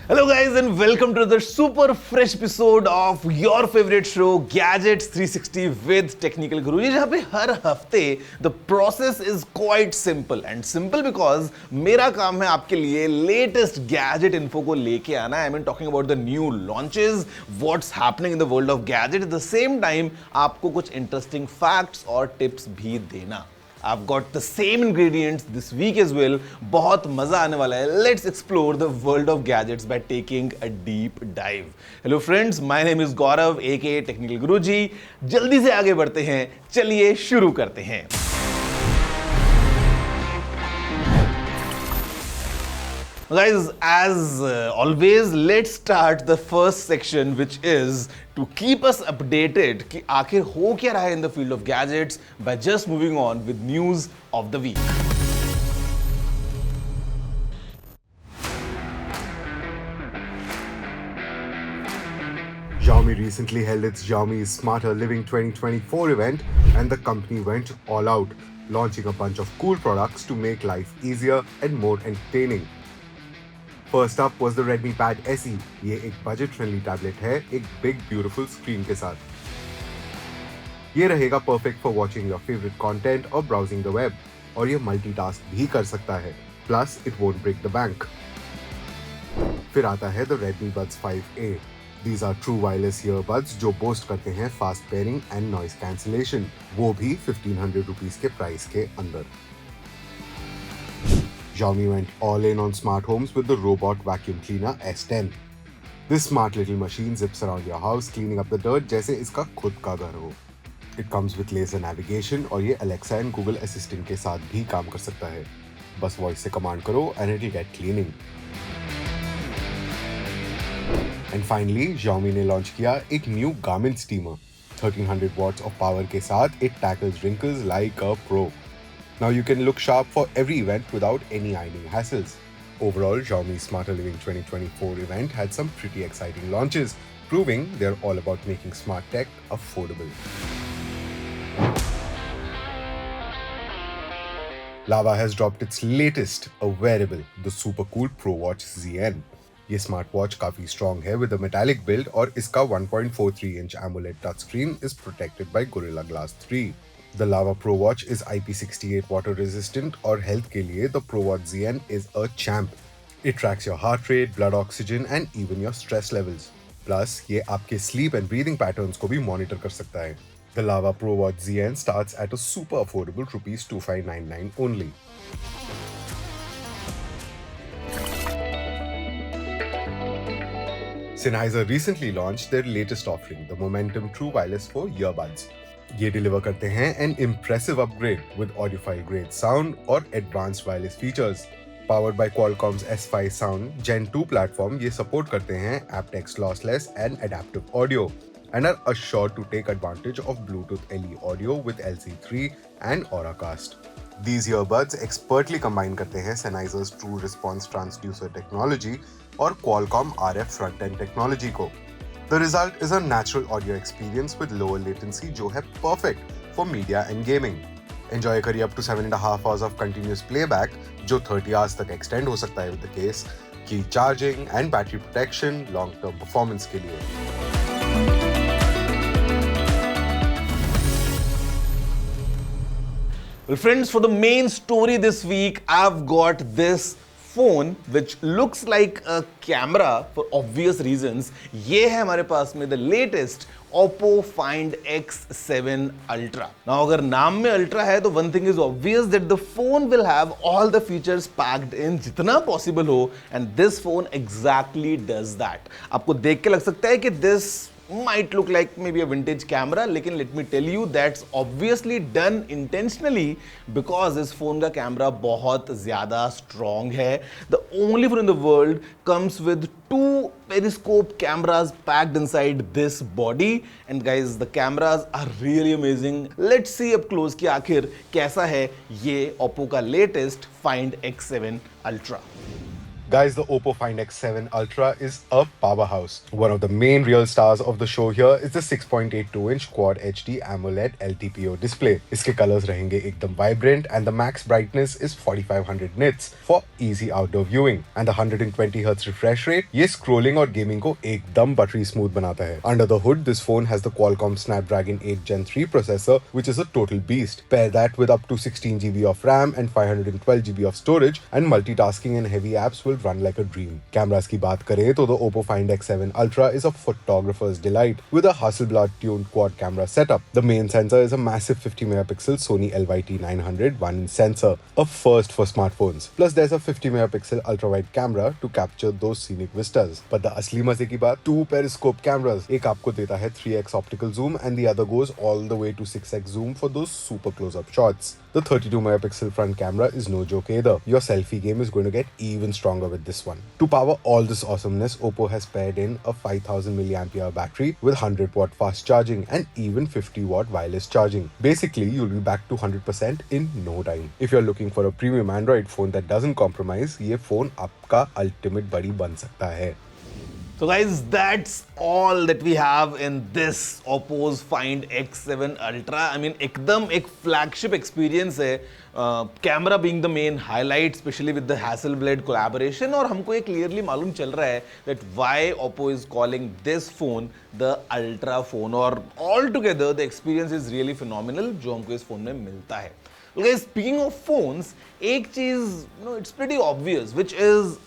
Hello guys and welcome to the super fresh episode of your favorite show Gadgets 360 with Technical Guruji, जहाँ पे हर हफ्ते the process is quite simple and simple because मेरा काम है आपके लिए latest gadget info को लेके आना. I mean talking about the new launches, what's happening in the world of gadget. At the same time आपको कुछ interesting facts और tips भी देना. I've got the same ingredients this week as well. बहुत मजा आने वाला है. Let's explore the world of gadgets by taking a deep dive. Hello friends, my name is Gaurav aka Technical Guruji. जल्दी से आगे बढ़ते हैं. चलिए शुरू करते हैं. Guys, as always, let's start the first section, which is to keep us updated कि आखिर हो क्या रहा है in the field of gadgets by just moving on with news of the week. Xiaomi recently held its Xiaomi Smarter Living 2024 event and the company went all out, launching a bunch of cool products to make life easier and more entertaining. First up was the Redmi Pad SE. ये एक budget friendly tablet है एक big beautiful screen के साथ. ये रहेगा perfect for watching your favourite content और browsing the web, और ये मल्टीटास्क भी कर सकता है. Plus it won't break the bank. फिर आता है the Redmi Buds 5A. These are true wireless earbuds जो बोस्ट करते हैं fast pairing and noise cancellation, वो भी 1500 रुपीज के प्राइस के अंदर. Xiaomi went all in on smart homes with the robot vacuum cleaner S10. This smart little machine zips around your house cleaning up the dirt जैसे इसका खुद का घर हो. It comes with laser navigation और ये Alexa and Google Assistant के साथ भी काम कर सकता है. बस वॉइस से कमांड करो and it'll get cleaning. And finally, Xiaomi ने लॉन्च किया एक new garment steamer. 1300 watts of power के साथ it tackles wrinkles like a pro. Now you can look sharp for every event without any ironing hassles. Overall, Xiaomi's Smarter Living 2024 event had some pretty exciting launches, proving they're all about making smart tech affordable. Lava has dropped its latest, a wearable, the super cool ProWatch ZN. ये smartwatch काफी strong है with a metallic build और इसका 1.43 inch AMOLED touchscreen is protected by Gorilla Glass 3. The Lava ProWatch is IP68 water resistant और health के लिए the ProWatch ZN is a champ. It tracks your heart rate, blood oxygen and even your stress levels. Plus ये आपके sleep and breathing patterns को भी monitor कर सकता है. The Lava ProWatch ZN starts at a super affordable ₹2599 only. Sennheiser recently launched their latest offering, the Momentum True Wireless 4 earbuds. ये deliver करते हैं an impressive upgrade with audiophile grade sound और advanced wireless features. Powered by Qualcomm's S5 Sound Gen 2 platform, ये support करते हैं aptX lossless and adaptive audio and are assured to take advantage of Bluetooth LE audio with LC3 and Auracast. These earbuds expertly combine करते हैं Sennheiser's True Response Transducer technology और Qualcomm RF front-end technology को. The result is a natural audio experience with lower latency जो है perfect for media and gaming. Enjoy करिए up to 7.5 hours of continuous playback जो 30 hours तक extend हो सकता है with the case की charging and battery protection long-term performance के लिए. Well friends, for the main story this week, I've got this phone which looks like a camera for obvious reasons. ये है हमारे पास में the latest Oppo Find X7 Ultra. Now अगर नाम में Ultra है तो one thing is obvious that the phone will have all the features packed in जितना possible हो, and this phone exactly does that. आपको देख के लग सकता है कि this might look like maybe a vintage camera, लेकिन let me tell you that's obviously done intentionally because इस phone का कैमरा बहुत ज़्यादा strong है. The only phone in the world comes with 2 periscope cameras packed inside this body, and guys the cameras are really amazing. Let's see up close कि आखिर कैसा है ये Oppo का latest Find X7 Ultra. Guys, the Oppo Find X7 Ultra is a powerhouse. One of the main real stars of the show here is the 6.82-inch Quad HD AMOLED LTPO display. इसके colors रहेंगे एकदम vibrant and the max brightness is 4500 nits for easy outdoor viewing. And the 120Hz refresh rate ये scrolling और gaming को एकदम buttery smooth बनाता है. Under the hood, this phone has the Qualcomm Snapdragon 8 Gen 3 processor, which is a total beast. Pair that with up to 16GB of RAM and 512GB of storage, and multitasking and heavy apps will run like a dream. Cameras की बात करें तो the Oppo Find X7 Ultra is a photographer's delight with a Hasselblad-tuned quad camera setup. The main sensor is a massive 50-megapixel Sony LYT-900 1-inch sensor, a first for smartphones. Plus there's a 50-megapixel ultra-wide camera to capture those scenic vistas. But the असली मजे की बात, 2 periscope cameras. एक आपको देता है 3x optical zoom and the other goes all the way to 6x zoom for those super close-up shots. The 32-megapixel front camera is no joke either. Your selfie game is going to get even stronger with this one. To power all this awesomeness, Oppo has paired in a 5000 mAh battery with 100-watt fast charging and even 50-watt wireless charging. Basically, you'll be back to 100% in no time. If you're looking for a premium Android phone that doesn't compromise, ये phone आपका ultimate buddy बन सकता है. So guys, that's all that we have in this Oppo's Find X7 Ultra. I mean, एकदम एक flagship experience है. Camera being the main highlight, especially with the Hasselblad collaboration. और हमको ये clearly मालूम चल रहा है that why Oppo is calling this phone the Ultra phone. और altogether the experience is really phenomenal जो हमको इस phone में मिलता है. Well guys, speaking of phones, एक चीज, it's pretty obvious, which is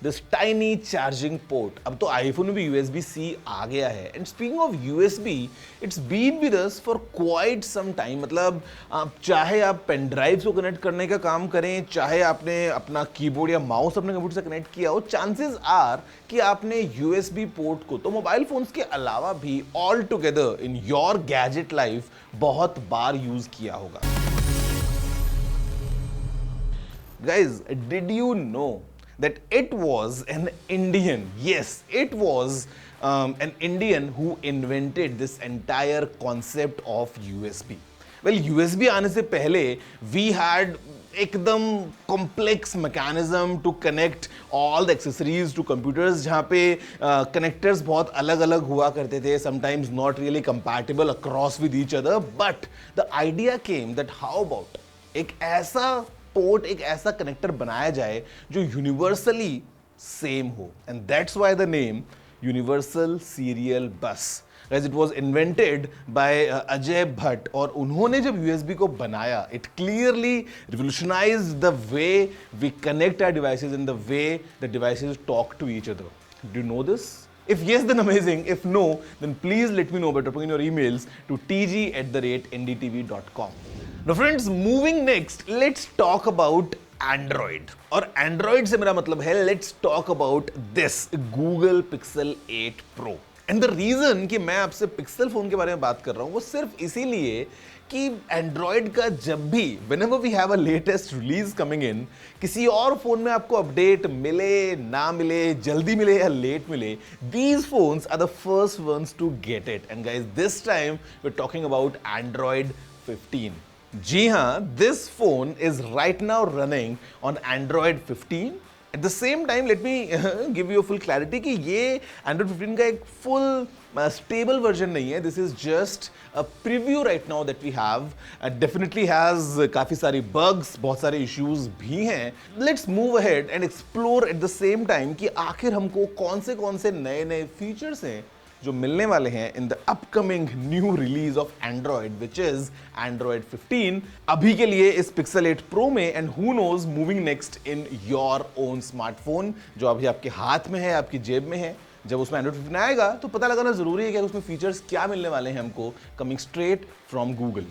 this tiny charging port. अब तो iPhone में भी USB-C आ गया है. And speaking of USB, it's been with us for quite some time. मतलब चाहे आप पेन ड्राइव को कनेक्ट करने का काम करें, चाहे आपने अपना कीबोर्ड या माउस अपने कंप्यूटर से कनेक्ट किया हो, चांसेस आर कि आपने USB पोर्ट को तो मोबाइल फोन्स के अलावा भी all together in your gadget life बहुत बार यूज किया होगा. Guys, did you know that it was an Indian, yes, it was an Indian who invented this entire concept of USB. Well, USB आने से पहले we had एकदम complex mechanism to connect all the accessories to computers जहाँ पे connectors बहुत अलग अलग हुआ करते थे, sometimes not really compatible across with each other, but the idea came that how about एक ऐसा पोर्ट, एक ऐसा कनेक्टर बनाया जाए जो यूनिवर्सली सेम हो, and that's why the name universal serial बस. Guys, it was invented by Ajay Bhatt, और उन्होंने जब USB को बनाया, it clearly revolutionized the way we connect our devices and the way the devices talk to each other. Do you know this? If yes, then amazing. If no, then please let me know by dropping in your emails to tg@ndtv.com. Now friends, moving next, let's talk about Android. और Android से मेरा मतलब है let's talk about this Google Pixel 8 Pro. And the reason कि मैं आपसे Pixel phone के बारे में बात कर रहा हूँ वो सिर्फ इसीलिए कि Android का जब भी whenever we have a latest release coming in, किसी और फोन में आपको अपडेट मिले ना मिले, जल्दी मिले या लेट मिले, these phones are the first ones to get it. And guys, this time we're talking about Android 15. जी हाँ, this phone is right now running on Android 15. At the same time, let me give you a full clarity कि ये Android 15 का एक full stable version नहीं है. This is just a preview right now that we have. Definitely has काफ़ी सारी bugs, बहुत सारे issues भी हैं. Let's move ahead and explore at the same time कि आखिर हमको कौन से नए फीचर्स हैं जो मिलने वाले हैं in the upcoming new release of Android which is Android 15 अभी के लिए इस पिक्सल 8 प्रो में, and who knows moving next in your own smartphone जो अभी आपके हाथ में है, आपकी जेब में है. जब उसमें एंड्रॉइड 15 आएगा तो पता लगाना जरूरी है कि उसमें फीचर्स क्या मिलने वाले हैं हमको coming straight from Google.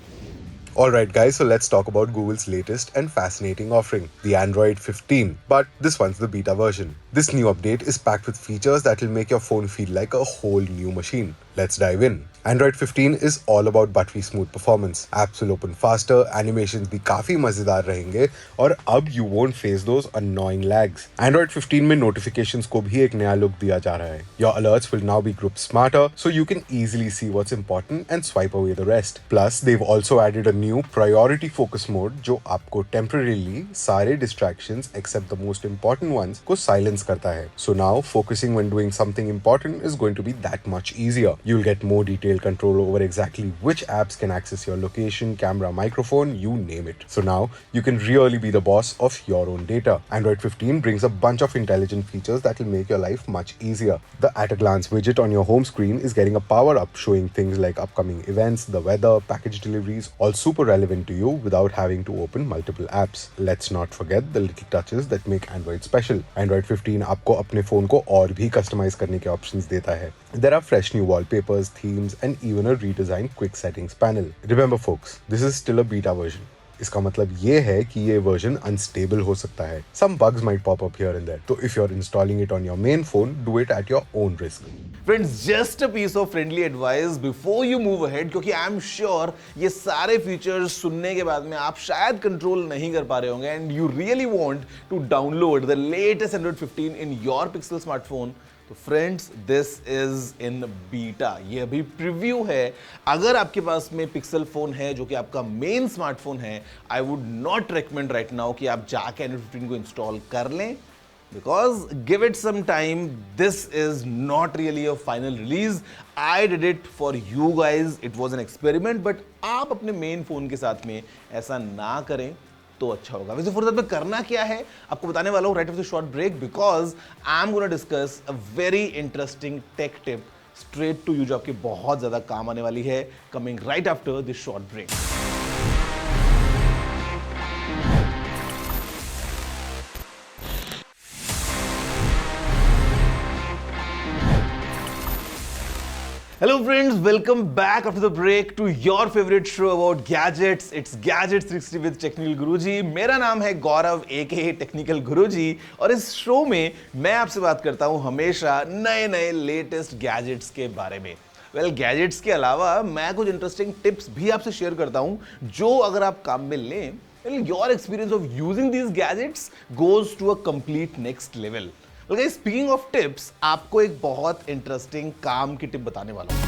Alright guys, so let's talk about Google's latest and fascinating offering, the Android 15. But this one's the beta version. This new update is packed with features that will make your phone feel like a whole new machine. Let's dive in. Android 15 is all about buttery smooth performance. Apps will open faster, animations भी काफी मजेदार रहेंगे और अब you won't face those annoying lags. Android 15 में notifications को भी एक नया look दिया जा रहा है. Your alerts will now be grouped smarter, so you can easily see what's important and swipe away the rest. Plus, they've also added a new priority focus mode जो आपको temporarily सारे distractions except the most important ones को silence करता है. So now, focusing when doing something important is going to be that much easier. You'll get more detailed control over exactly which apps can access your location, camera, microphone, you name it. So now you can really be the boss of your own data. Android 15 brings a bunch of intelligent features that will make your life much easier. The at a glance widget on your home screen is getting a power up, showing things like upcoming events, the weather, package deliveries, all super relevant to you without having to open multiple apps. Let's not forget the little touches that make Android special. Android 15 आपको अपने phone को और भी customise करने के options देता है. There are fresh new wallpapers, themes, and even a redesigned quick settings panel. Remember folks, this is still a beta version. इसका मतलब ये है कि ये वर्जन अनस्टेबल हो सकता है. Some bugs might pop up here and there. So if you're installing it on your main phone, do it at your own risk. Friends, just a piece of friendly advice before you move ahead, क्योंकि I'm sure ये सारे features सुनने के बाद में आप शायद control नहीं कर पा रहे होंगे and you really want to download the latest Android 15 in your Pixel smartphone. तो friends, this is in beta. ये अभी प्रीव्यू है. अगर आपके पास में पिक्सल फोन है जो कि आपका मेन स्मार्टफोन है, I would not recommend right now कि आप जाके Android 15 को इंस्टॉल कर लें, because give it some time. This is not really a final release. I did it for you guys. It was an experiment, but आप अपने main phone के साथ में ऐसा ना करें तो अच्छा होगा. वैसे फुर्सत में करना क्या है आपको बताने वाला हूं right after short break, because I am gonna discuss a very interesting tech tip straight to you जो आपके बहुत ज्यादा काम आने वाली है, coming right after this short break. Hello friends, welcome back after the break to your favorite show about gadgets. It's Gadgets 360 with Technical Guruji. मेरा नाम है गौरव aka Technical Guruji और इस शो में मैं आपसे बात करता हूँ हमेशा नए लेटेस्ट गैजेट्स के बारे में. गैजेट्स के अलावा मैं कुछ इंटरेस्टिंग टिप्स भी आपसे शेयर करता हूँ जो अगर आप काम में लें, your experience of using these gadgets goes to a complete next level. Speaking of tips, आपको एक बहुत इंटरेस्टिंग काम की टिप बताने वाला हूं.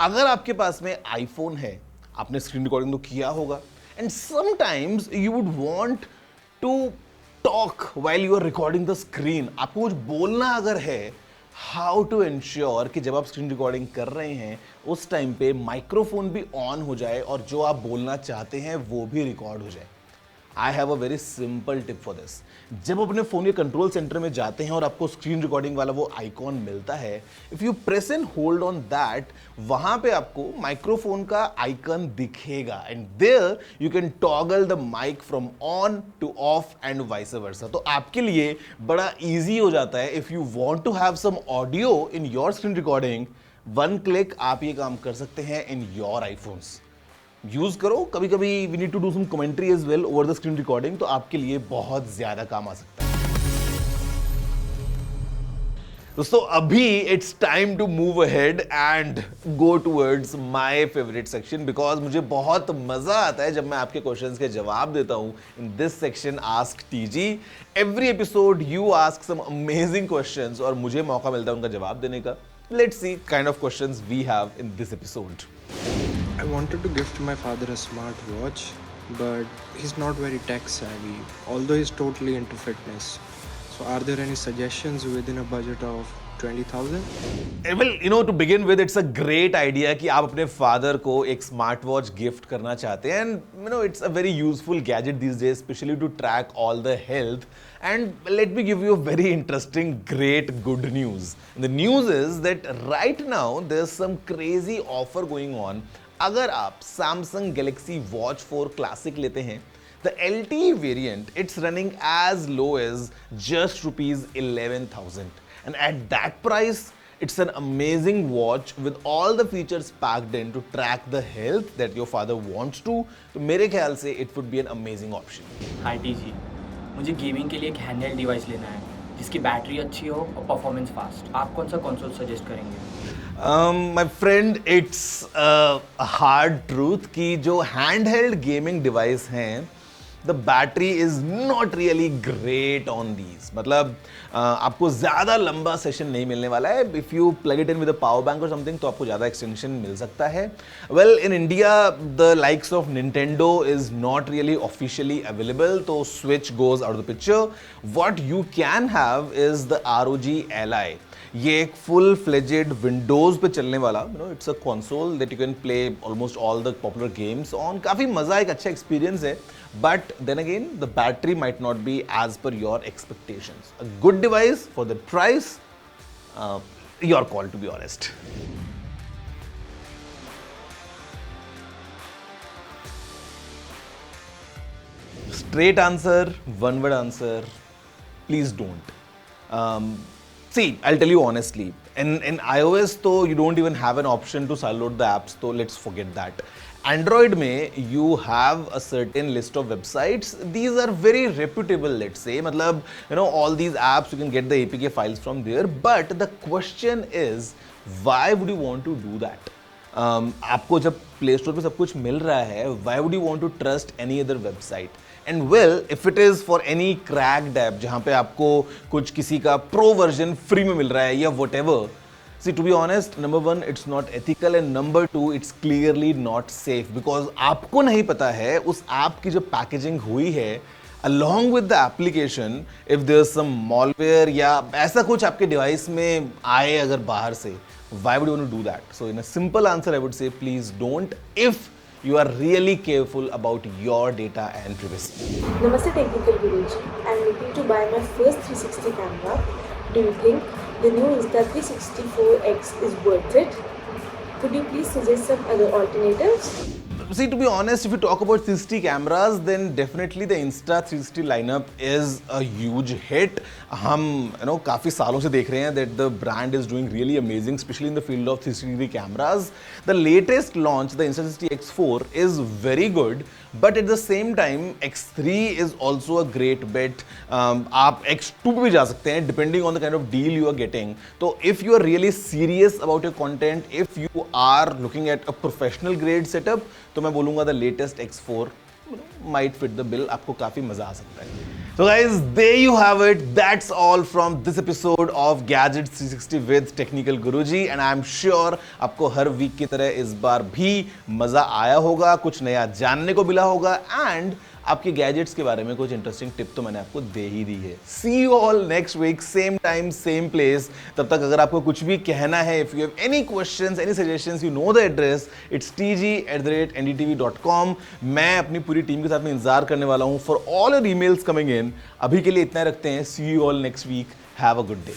अगर आपके पास में आईफोन है, आपने स्क्रीन रिकॉर्डिंग तो किया होगा, and sometimes you would want to talk while you are recording the screen. आपको कुछ बोलना अगर है, हाउ टू इंश्योर कि जब आप स्क्रीन रिकॉर्डिंग कर रहे हैं उस टाइम पे माइक्रोफोन भी ऑन हो जाए और जो आप बोलना चाहते हैं वो भी रिकॉर्ड हो जाए. I have a very simple tip for this. जब अपने फोन के कंट्रोल सेंटर में जाते हैं और आपको स्क्रीन रिकॉर्डिंग वाला वो आइकॉन मिलता है, if you press and hold on that, वहां पे आपको माइक्रोफोन का आइकन दिखेगा and there you can toggle the mic from on to off and vice versa. तो आपके लिए बड़ा इजी हो जाता है. If you want to have some audio in your screen recording, one click आप ये काम कर सकते हैं इन योर आईफोन्स. यूज करो. कभी कभी we need to do some commentary as well over the screen recording, तो आपके लिए बहुत ज्यादा काम आ सकता है. दोस्तों, अभी it's time to move ahead and go towards my favourite section, because मुझे बहुत मजा आता है जब मैं आपके क्वेश्चंस के जवाब देता हूं in this section ask TG. Every episode you ask some amazing questions और मुझे मौका मिलता है उनका जवाब देने का. Let's see kind of questions we have in this episode. I wanted to gift my father a smartwatch, but he's not very tech savvy, although he's totally into fitness. So are there any suggestions within a budget of 20,000? Well, to begin with, it's a great idea कि आप अपने father को एक smart watch gift करना चाहते हैं. And it's a very useful gadget these days, especially to track all the health. And let me give you a very interesting, great, good news. And the news is that right now there's some crazy offer going on. अगर आप Samsung Galaxy Watch 4 Classic लेते हैं, the LTE variant, it's running as low as just rupees 11,000. And at that price, it's an amazing watch with all the features packed in to track the health that your father wants to. तो मेरे ख्याल से it would be an amazing option. Hi TG, मुझे gaming के लिए एक handheld device लेना है. जिसकी बैटरी अच्छी हो और परफॉर्मेंस फास्ट, आप कौन सा कंसोल सजेस्ट करेंगे? My friend, it's hard truth कि जो हैंड हेल्ड गेमिंग डिवाइस हैं, the battery is not really great on these. मतलब आपको ज़्यादा लंबा सेशन नहीं मिलने वाला है. If you plug it in with a power bank और समथिंग तो आपको ज़्यादा एक्सटेंशन मिल सकता है. Well, in India the likes of Nintendo is not really officially available, तो switch goes out of the picture. What you can have is the ROG Ally. ये एक full fledged Windows पे चलने वाला, it's a console that you can play almost all the popular games on. काफ़ी मज़ा, एक अच्छा एक्सपीरियंस है. But then again the battery might not be as per your expectations. A good device for the price, your call to be honest. Straight answer, one word answer, please don't. See, I'll tell you honestly, in iOS though you don't even have an option to download the apps, so let's forget that. Android में you have a certain list of websites. These are very reputable, let's say. मतलब, all these apps you can get the APK files from there. But the question is, why would you want to do that? आपको जब play store पे सब कुछ मिल रहा है, why would you want to trust any other website? And well, if it is for any cracked app जहाँ पे आपको कुछ किसी का प्रो वर्जन फ्री में मिल रहा है या whatever, see, to be honest, number one, it's not ethical, and number two, it's clearly not safe, because आपको नहीं पता है उस ऐप की जो पैकेजिंग हुई है along with the application, if there's some malware या ऐसा कुछ आपके डिवाइस में आए अगर बाहर से, why would you want to do that? So in a simple answer, I would say please don't, if you are really careful about your data and privacy. Namaste Technical Guruji. I'm looking to buy my first 360 camera. Do you think the new Insta360 is worth it? Could you please suggest some other alternatives? See, to be honest, if you talk about 360 cameras, then definitely the Insta360 lineup is a huge hit. हम काफ़ी सालों से देख रहे हैं that the brand is doing really amazing, especially in the field of 360 cameras. The latest launch, the Insta360 X4, is very good, but at the same time, X3 is also a great bet. आप X2 पे भी जा सकते हैं, depending on the kind of deal you are getting. तो if you are really serious about your content, if you are looking at a professional grade setup, तो मैं बोलूँगा the latest X4 might fit the bill. आपको काफ़ी मज़ा आ सकता है. So guys, there you have it. That's all from this episode of Gadgets 360 with Technical Guruji, and I'm sure आपको हर week की तरह इस बार भी मज़ा आया होगा, कुछ नया जानने को मिला होगा, and आपके गैजेट्स के बारे में कुछ इंटरेस्टिंग टिप तो मैंने आपको दे ही दी है. See you all next week, same time same place. तब तक अगर आपको कुछ भी कहना है, if you have any questions, any suggestions, you know the address, it's tg@ndtv.com. मैं अपनी पूरी टीम के साथ में इंतजार करने वाला हूँ for all your emails coming in. अभी के लिए इतना रखते हैं. See you all next week. Have a good day.